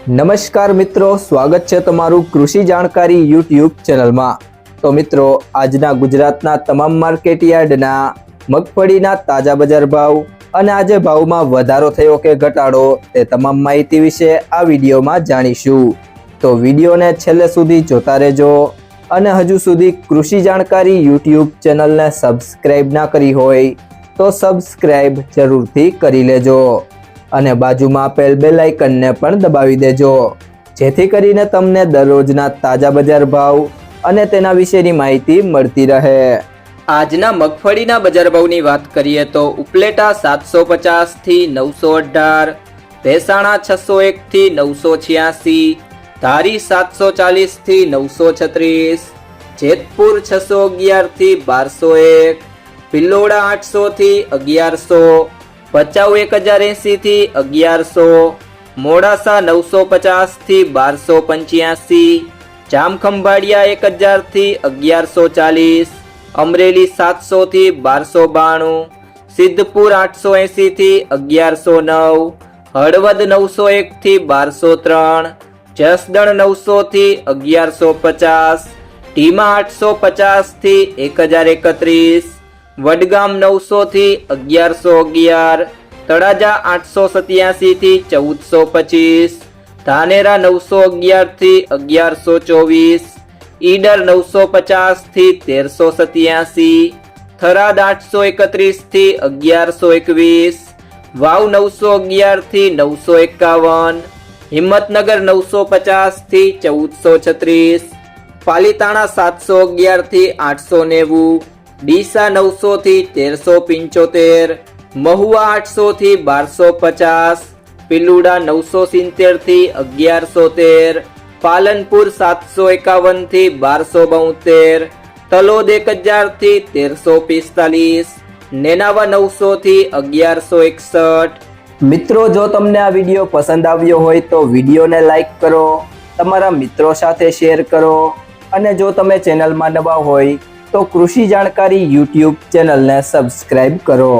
નમસ્કાર મિત્રો, સ્વાગત છે તમારું કૃષિ જાણકારી યુટ્યુબ ચેનલમાં। તો મિત્રો, આજના ગુજરાતના તમામ માર્કેટ યાર્ડના મગફળીના તાજા બજાર ભાવ અને આજે ભાવમાં વધારો થયો કે ઘટાડો તે તમામ માહિતી વિશે આ વિડીયોમાં જાણીશું। તો વિડીયોને છેલ્લે સુધી જોતા રહેજો અને હજુ સુધી કૃષિ જાણકારી યુટ્યુબ ચેનલને સબસ્ક્રાઇબ ના કરી હોય તો સબસ્ક્રાઇબ જરૂરથી કરી લેજો અને બાજુમાં આપેલ બેલ આઇકનને પણ દબાવી દેજો, જેથી કરીને તમને દરરોજના તાજા બજાર ભાવ અને તેના વિશેની માહિતી મળતી રહે। આજના મગફળીના બજાર ભાવની વાત કરીએ તો ઉપલેટા 750 થી 918, ભેસાણા 601 થી 986, ધારી 740 થી 936, જેતપુર 611 થી 1201, ભિલોડા 800 થી 1100, ભચાઉ 1080 થી 1100, મોડાસા 950 થી 1285, જામખંભાળિયા 1000 થી 1140, અમરેલી 700 થી 1292, સિદ્ધપુર 880 થી 1109, હળવદ 901 થી 1203, જસદણ 900 થી 1150, ઢીમા 850 થી 1031, વડગામ 900 થી 1111, તળાજા 887 થી 1425, ધાનેરા 911 થી 1124, ઈડર 950 થી 1387, થરાદ 831 થી 1121, વાવ 911 થી 951, હિંમતનગર 950 થી 1436, પાલીતાણા 711 થી 890, ડીસા 900 થી 1375, મહુવા 800 થી 1250, પિલુડા 970 થી 1113, પાલનપુર 751 થી 1272, તલોદ 1000 થી 1345, નેનાવા 900 થી 1161। મિત્રો, જો તમને આ વિડીયો પસંદ આવ્યો હોય તો વિડીયોને લાઈક કરો, તમારા મિત્રો સાથે શેર કરો અને જો તમે ચેનલમાં નવા હોય તો કૃષિ જાણકારી યુટ્યુબ ચેનલને સબસ્ક્રાઇબ કરો।